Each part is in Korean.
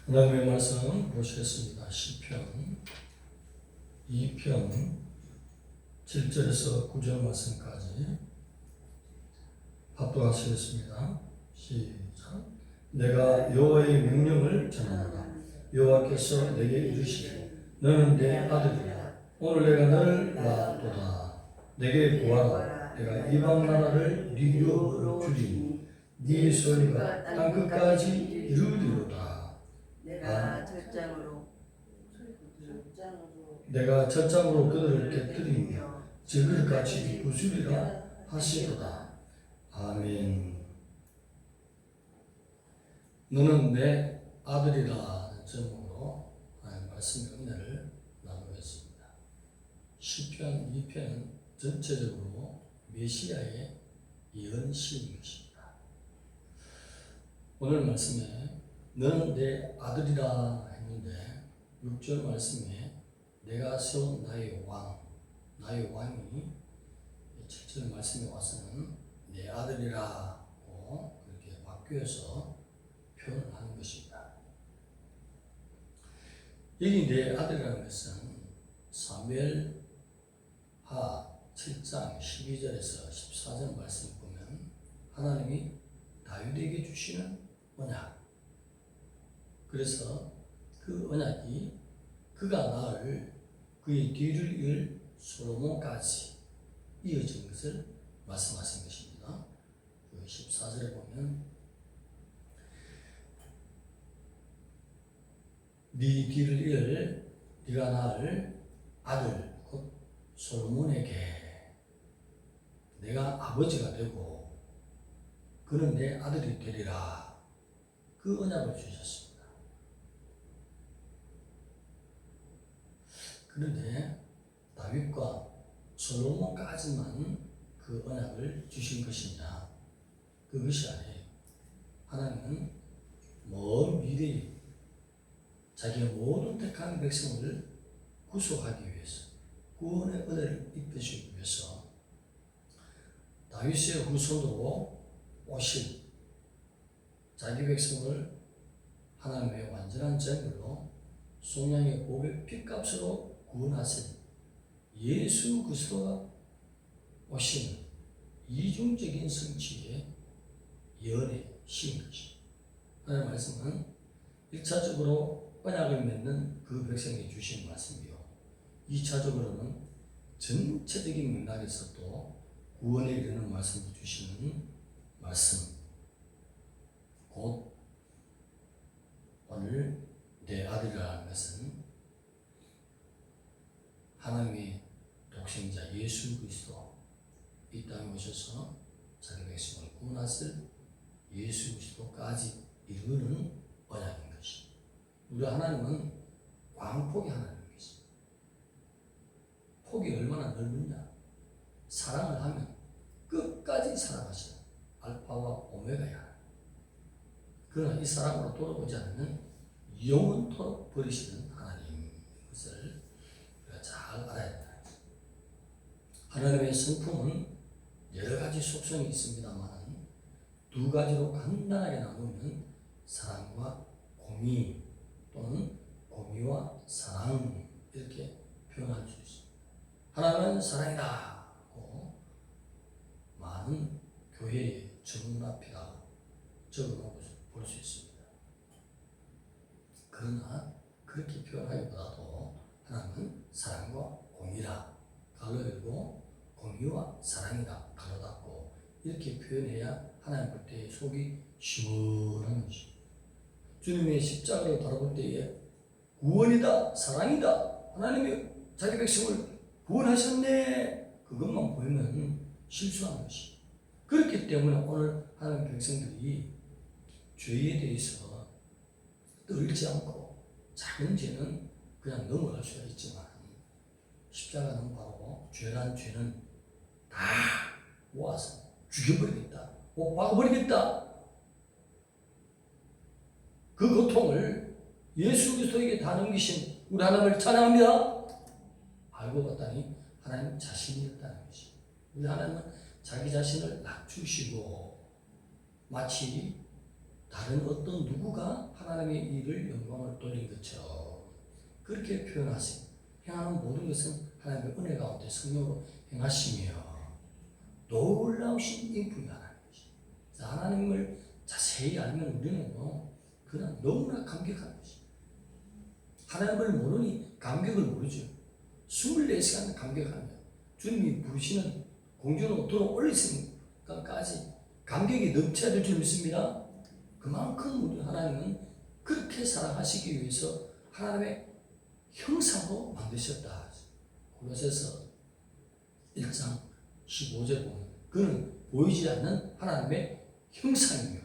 하나님의 말씀 보시겠습니다. 시편 2편 7절에서 9절 말씀까지 합독하시겠습니다. 시작. 내가 여호와의 명령을 전하노라. 여호와께서 내게 이르시되 너는 내 아들이라. 오늘 내가 너를 낳았도다. 내게 구하라. 내가 이방 나라를 네 유업으로 주리니 네 소리가 땅끝까지 이르리로다. 내가 젖장으로 그들을 깨뜨리며 저들같이 부수리라 하시도다. 아멘. 너는 내 아들이라 제목으로 말씀의 은혜를 나누겠습니다. 시편 2편은 전체적으로 메시아의 예언시인 것입니다. 오늘 말씀에 너는 내 아들이라 했는데 6절 말씀에 내가 세운 나의 왕이 7절 말씀에 와서는 내 아들이라고 그렇게 바뀌어서 표현을 하는 것입니다. 여기 내 아들이라는 것은 사무엘하 7장 12절에서 14절 말씀을 보면 하나님이 다윗에게 주시는 언약, 그래서 그 언약이 그가 낳을 그의 뒤를 이을 솔로몬까지 이어진 것을 말씀하신 것입니다. 그 14절에 보면 네 뒤를 이을 네가 낳을 아들 곧 솔로몬에게 내가 아버지가 되고 그는 내 아들이 되리라. 그 언약을 주셨습니다. 그런데 다윗과 솔로몬까지만 그 언약을 주신 것이냐? 그것이 아니에요. 하나님은 먼 미래에 자기의 모든 택한 백성을 구속하기 위해서, 구원의 은혜를 입히시기 위해서 다윗의 후손으로 오실 자기 백성을 하나님의 완전한 제물로 송양의 보배 핏값으로 구원하신 예수 그리스도가 오신 이중적인 성취의 예언의 시인 것입니다. 하나님의 말씀은 1차적으로 언약을 맺는 그 백성에게 주신 말씀이요, 2차적으로는 전체적인 맥락에서 또 구원에 이르는 말씀을 주시는 말씀, 곧 오늘 내 아들이라는 것은 하나님의 독생자 예수 그리스도 이 땅에 오셔서 자기 백성을 구원하실 예수 그리스도까지 이루는 언약인 것입니다. 우리 하나님은 광폭의 하나님인 것입니다. 폭이 얼마나 넓으냐? 사랑을 하면 끝까지 사랑하시는 알파와 오메가의 하나님. 그러나 이 사랑으로 돌아오지 않으면 영원토록 버리시는 하나님, 것을 우리가 잘 알아야 된다. 하나님의 성품은 여러 가지 속성이 있습니다만 두 가지로 간단하게 나누면 사랑과 공의 또는 공의와 사랑, 이렇게 표현할 수 있습니다. 하나님은 사랑이다 하고 많은 교회의 전문 앞이라고 적어놓고 볼 수 있습니다. 그러나 그렇게 표현하기보다도 하나님은 사랑과 공의라 가로 열고 공의와 사랑이다 가로 닫고 이렇게 표현해야 하나님 볼 때 속이 시원한 것입니다. 주님의 십자가를 바라볼 때에 구원이다, 사랑이다, 하나님이 자기 백성을 구원하셨네, 그것만 보이면 실수하는 것입니다. 그렇기 때문에 오늘 하나님 백성들이 죄에 대해서 떨지 않고 작은 죄는 그냥 넘어갈 수가 있지만 십자가는 바로 죄란 죄는 다 모아서 죽여버리겠다, 못 박아버리겠다, 그 고통을 예수 그리스도에게 다 넘기신 우리 하나님을 찬양합니다. 알고 봤더니 하나님 자신이었다는 것입니다. 우리 하나님은 자기 자신을 낮추시고 마치 다른 어떤 누구가 하나님 하나님의 일을 영광을 돌린 것처럼 그렇게 표현하시고 행하는 모든 것은 하나님의 은혜 가운데 성령으로 행하시며 놀라우신 인품이 하나님 것입니다. 하나님을 자세히 알면 우리는 그냥 너무나 감격하는 것입니다. 하나님을 모르니 감격을 모르죠. 24시간 감격하며 주님이 부르시는 공주로 들어올리시는까지 감격이 넘쳐야 될 줄 믿습니다. 그만큼 우리 하나님은 그렇게 사랑하시기 위해서 하나님의 형상으로 만드셨다. 골로새서 1장 15절 보면 그는 보이지 않는 하나님의 형상이며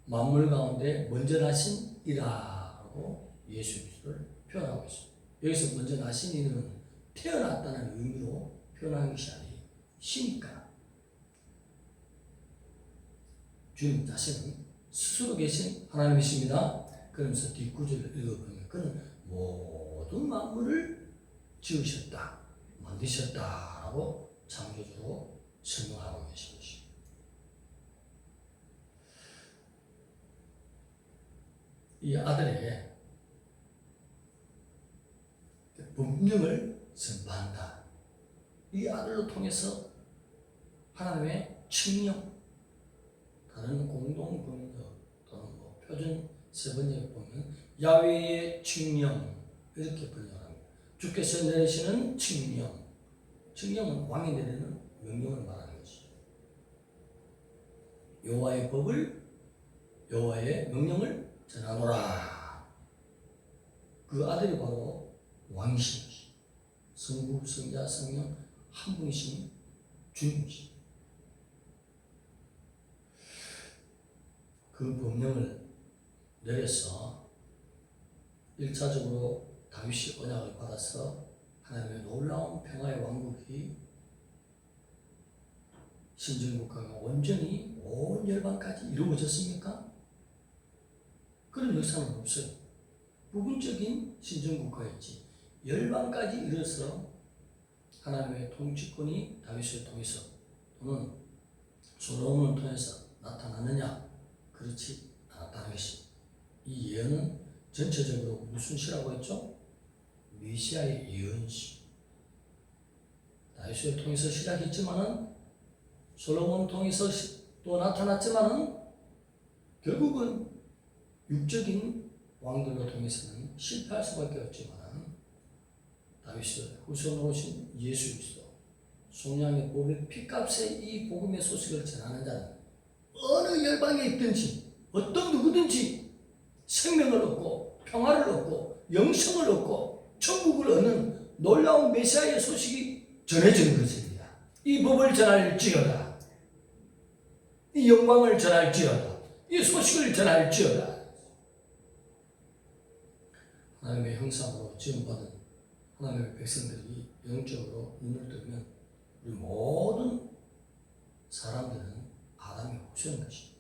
만물 가운데 먼저 나신 이라고 예수 그리스도를 표현하고 있습니다. 여기서 먼저 나신 이는 태어났다는 의미로 표현하는 것이 아니에요. 시니까 주님 자신은 스스로 계신 하나님이십니다. 그러면서 뒷구절을 읽어보면 그는 모든 만물을 지으셨다, 만드셨다라고 창조주로 설명하고 계신 것입니다. 이 아들의 법령을 선포한다. 이 아들로 통해서 하나님의 칙령, 다른 공동 번역 또는 표준 세번역에 보면 야훼의 칙령 이렇게 번역합니다. 주께서 내리시는 칙령, 칙령은 왕이 내리는 명령을 말하는 것이죠. 여호와의 법을, 여호와의 명령을 전하노라. 그 아들이 바로 왕이신 것이죠. 성부, 성자, 성령 한 분이신 주님이시죠. 그 법령을 내려서 1차적으로 다윗이 언약을 받아서 하나님의 놀라운 평화의 왕국이 신정국가가 온전히 온 열방까지 이루어졌습니까? 그런 역사는 없어요. 부분적인 신정국가였지 열방까지 이뤄서 하나님의 통치권이 다윗을 통해서 또는 솔로몬을 통해서 나타났느냐? 그렇지 않았다는 것입니다. 이 예언은 전체적으로 무슨 시라고 했죠? 메시아의 예언시. 다윗을 통해서 시작했지만은 솔로몬을 통해서 또 나타났지만은 결국은 육적인 왕들로 통해서는 실패할 수밖에 없지만 다윗의 후손으로 오신 예수 그리스도 속량의 복의 피값에 이 복음의 소식을 전하는 자는 어느 열방에 있든지 어떤 누구든지 생명을 얻고 평화를 얻고 영생을 얻고 천국을 얻는 놀라운 메시아의 소식이 전해지는 것입니다. 이 법을 전할지어다, 이 영광을 전할지어다, 이 소식을 전할지어다. 하나님의 형상으로 지음받은 하나님의 백성들이 영적으로 눈을 뜨면 우리 모든 사람들은 아담의 후손인 것입니다.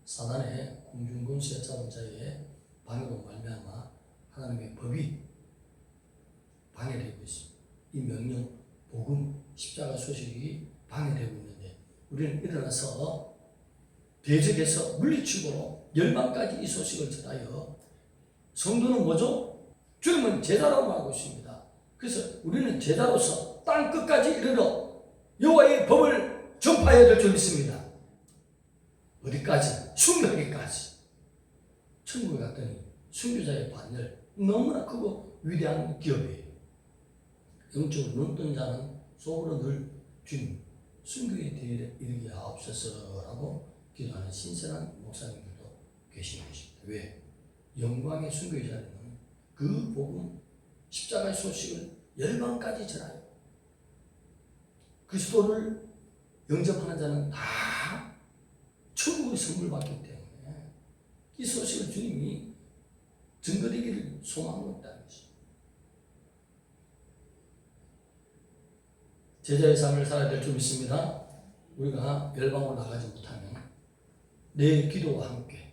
사단의 공중권세 잡은 자의 방해로 말미암아 하나님의 법이 방해되고 있습니다. 이 명령, 복음, 십자가 소식이 방해되고 있는데 우리는 일어나서 대적해서 물리치고 열방까지 이 소식을 전하여 성도는 뭐죠? 주님은 제자라고 말하고 있습니다. 그래서 우리는 제자로서 땅 끝까지 이르러 여호와의 법을 전파해야 될 줄 믿습니다. 어디까지? 순교하기까지. 천국에 갔더니 순교자의 반열 너무나 크고 위대한 기업이에요. 영적으로 눈뜬 자는 속으로 늘 주님 순교에 대해 이르게 하옵소서라고 기도하는 신선한 목사님들도 계시는 것입니다. 왜? 영광의 순교의 자리는 그 복음 십자가의 소식을 열방까지 전하여 그리스도를 영접하는 자는 다 천국의 선물을 받기 때문에 이 소식을 주님이 증거되기를 소망하고 있다는 것입니다. 제자의 삶을 살아야 될 줄 믿습니다. 우리가 열방으로 나가지 못하면 내 기도와 함께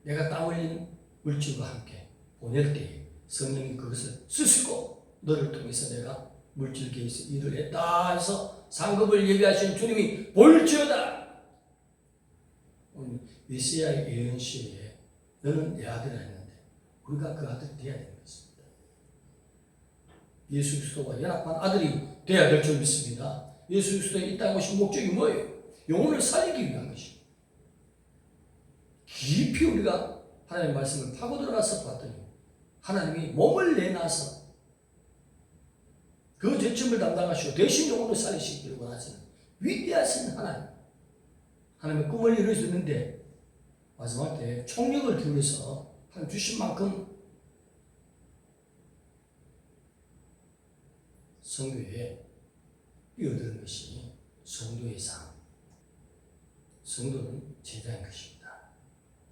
내가 땀 흘린 물질과 함께 보낼 때에 성령이 그것을 쓰시고 너를 통해서 내가 물질계에서 일을 했다 해서 상급을 예비하신 주님이 볼지어다. 메시아의 예언 시에 너는 내 아들이라 했는데 우리가 그 아들이 되어야 되는 것입니다. 예수 그리스도와 연합한 아들이 되어야 될 줄 믿습니다. 예수 그리스도의 이 땅에 오신 목적이 뭐예요? 영혼을 살리기 위한 것입니다. 깊이 우리가 하나님의 말씀을 파고 들어가서 봤더니 하나님이 몸을 내놔서 그 죄점을 담당하시고 대신 영혼을 살리시기를 원하시는 위대하신 하나님, 하나님의 꿈을 이룰 수 있는데 마지막 때 총력을 기울여서 하나님 주신 만큼 성교에 뛰어드는 것이 성도의 삶. 성도는 제자인 것입니다.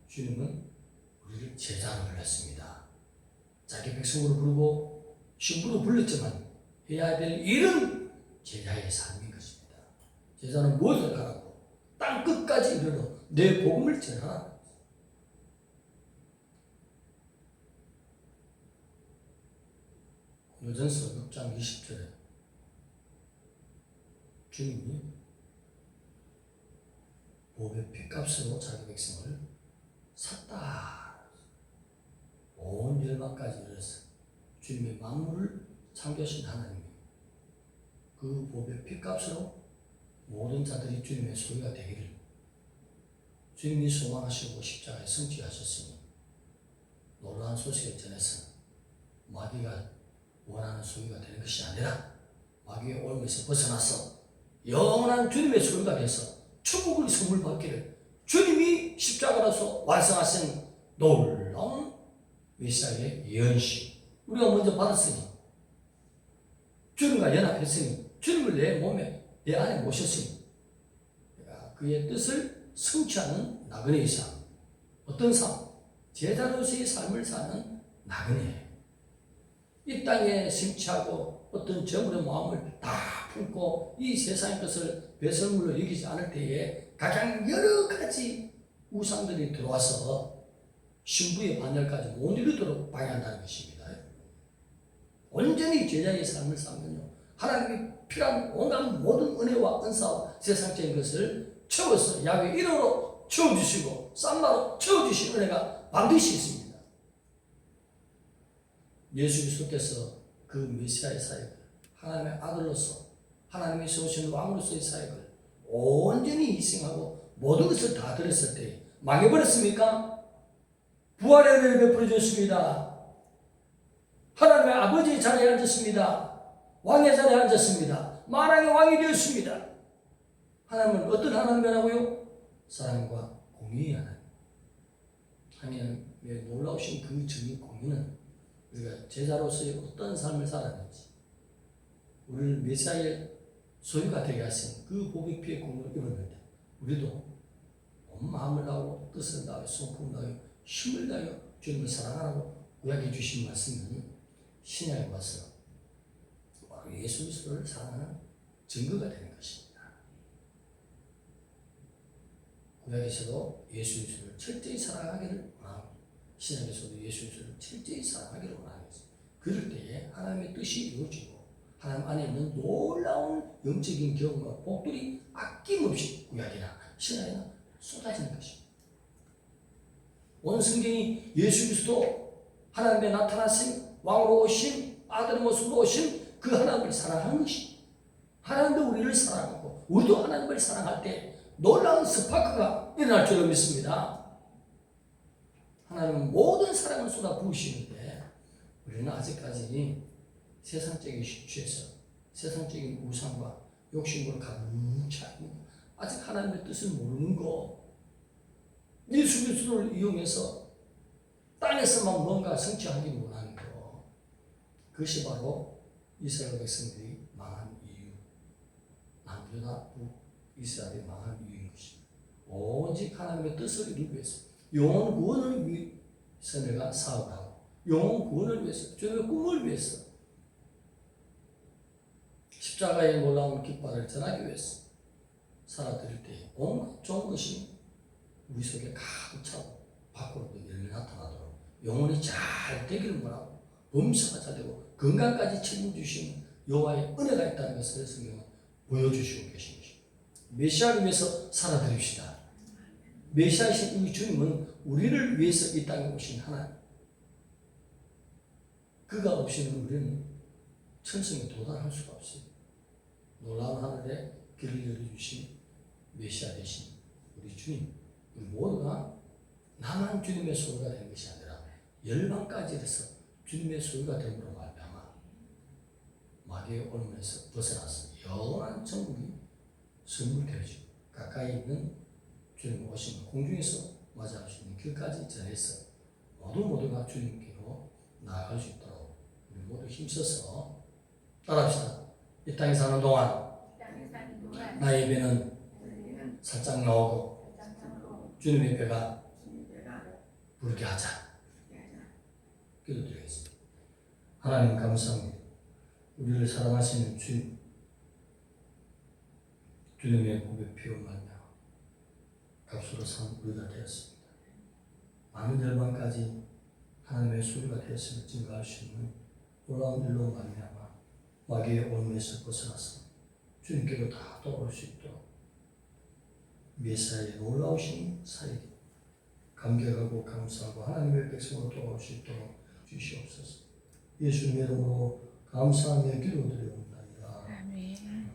주님은 우리를 제자로 불렀습니다. 자기 백성으로 부르고 신부로 불렀지만 해야 될 일은 제자의 삶인 것입니다. 제자는 무엇을 하라고? 땅 끝까지 이르러 내 복음을 전하라. 고린도전서 6장 20절에 주님이 보배 핏값으로 자기 백성을 샀다. 온 열방까지 이르러서 주님의 만물을 창조하신 하나님이 그 보배 핏값으로 모든 자들이 주님의 소유가 되기를 주님이 소망하시고 십자가에 성취하셨으니 놀라운 소식을 전해서 마귀가 원하는 소유가 되는 것이 아니라 마귀의 올무에서 벗어나서 영원한 주님의 소유가 돼서 천국을 선물 받기를 주님이 십자가로서 완성하신 놀라운 메시아의 예언시 우리가 먼저 받았으니 주님과 연합했으니 주님을 내 몸에 내 안에 모셨으니 내가 그의 뜻을 성취하는 나그네의 삶. 어떤 삶? 제자로서의 삶을 사는 나그네. 이 땅에 심취하고 어떤 저물의 마음을 다 품고 이 세상의 것을 배설물로 여기지 않을 때에 가장 여러 가지 우상들이 들어와서 신부의 반열까지 못 이루도록 방해한다는 것입니다. 온전히 제자의 삶을 살면요 하나님이 필요한 온갖 모든 은혜와 은사와 세상적인 것을 채워서 야훼 이름으로 채워주시고 쌈마로 채워주신 은혜가 반드시 있습니다. 예수 그리스도께서 그 메시아의 사역을 하나님의 아들로서 하나님이 세우신 왕으로서의 사역을 온전히 희생하고 모든 것을 다 드렸을 때 망해버렸습니까? 부활의 은혜를 베풀어 주셨습니다. 하나님의 아버지의 자리에 앉았습니다. 왕의 자리에 앉았습니다. 만왕의 왕이 되었습니다. 하나님은 어떤 하나님이라고요? 사랑과 공의의 하나님. 하나님의 놀라우신 그 정의 공의는 우리가 제자로서의 어떤 삶을 살았는지 우리를 메시아의 소유가 되게 하신 그 보배 피의 공을 입었는데 우리도 온 마음을 다하고 뜻을 다하여 성품을 다하여 힘을 다하여 주님을 사랑하라고 구약해 주신 말씀은 신약에 와서 바로 예수 그리스도를 사랑하는 증거가 되는 것입니다. 구약에서도 예수 그리스도를 철저히 사랑하기를 원하고 신약에서도 예수 그리스도를 철저히 사랑하기를 원하는 것입니다. 그럴 때에 하나님의 뜻이 이루어지고 하나님 안에 있는 놀라운 영적인 경험과 복들이 아낌없이 구약이나 신약이나 쏟아지는 것입니다. 온 성경이 예수 그리스도 하나님의 나타나신 왕으로 오신 아들의 모습으로 오신 그 하나님을 사랑하는 것입니다. 하나님도 우리를 사랑하고 우리도 하나님을 사랑할 때 놀라운 스파크가 일어날 줄로 믿습니다. 하나님은 모든 사랑을 쏟아 부으시는데 우리는 아직까지 세상적인 심취에서 세상적인 우상과 욕심으로 가득 차고 아직 하나님의 뜻을 모르는 거 예수 그리스도를 이용해서 땅에서만 뭔가 성취하기 원하는 거 그것이 바로 이스라엘 백성들이 망한 이유 남유다 북이스라엘이 망한 이유인 것입니다. 오직 하나님의 뜻을 이루기 위해서 영혼 구원을 위해서 내가 사업을 하고 영혼 구원을 위해서 주님의 꿈을 위해서 십자가의 놀라운 깃발을 전하기 위해서 살아드릴 때 온갖 좋은 것이 우리 속에 가득 차고 밖으로도 열려 나타나도록 영혼이 잘 되기를 원하고 범사가 잘 되고 건강까지 책임주시는 여호와의 은혜가 있다는 것을 성경은 보여주시고 계신 것입니다. 메시아를 위해서 살아드립시다. 메시아이신 이 주님은 우리를 위해서 이 땅에 오신 하나님. 그가 없이는 우리는 천성에 도달할 수가 없어요. 놀라운 하늘에 길을 열어주신 메시아 되신 우리 주님. 우리 모두가 나만 주님의 소유가 된 것이 아니라 열방까지 해서 주님의 소유가 됨으로 말미암아 마귀의 올무에서 벗어나서 영원한 천국이 선물되어지고 가까이 있는 주님 오시는 공중에서 맞이할 수 있는 길까지 전해서 모두가 주님께로 나아갈 수 있도록 우리 모두 힘써서 따라합시다. 이 땅에 사는 동안 나의 배는 살짝 나오고 주님의 배가 부르게 하자. 기도드리겠습니다. 하나님 감사합니다. 우리를 사랑하시는 주님의 복의 피로 말미암아 값으로 산 우리가 되었습니다. 많은 열방까지 하나님의 소유가 되었음을 증거할 수 있는 놀라운 일로 말미암아 마귀의 올무에서 벗어나서 주님께로 다 돌아올 수 있도록 메시아의 놀라우신 사역에 감격하고 감사하고 하나님의 백성으로 돌아올 수 있도록 주시옵소서. 예수님의 이름으로 감사하며 기도드리옵나이다. 아멘.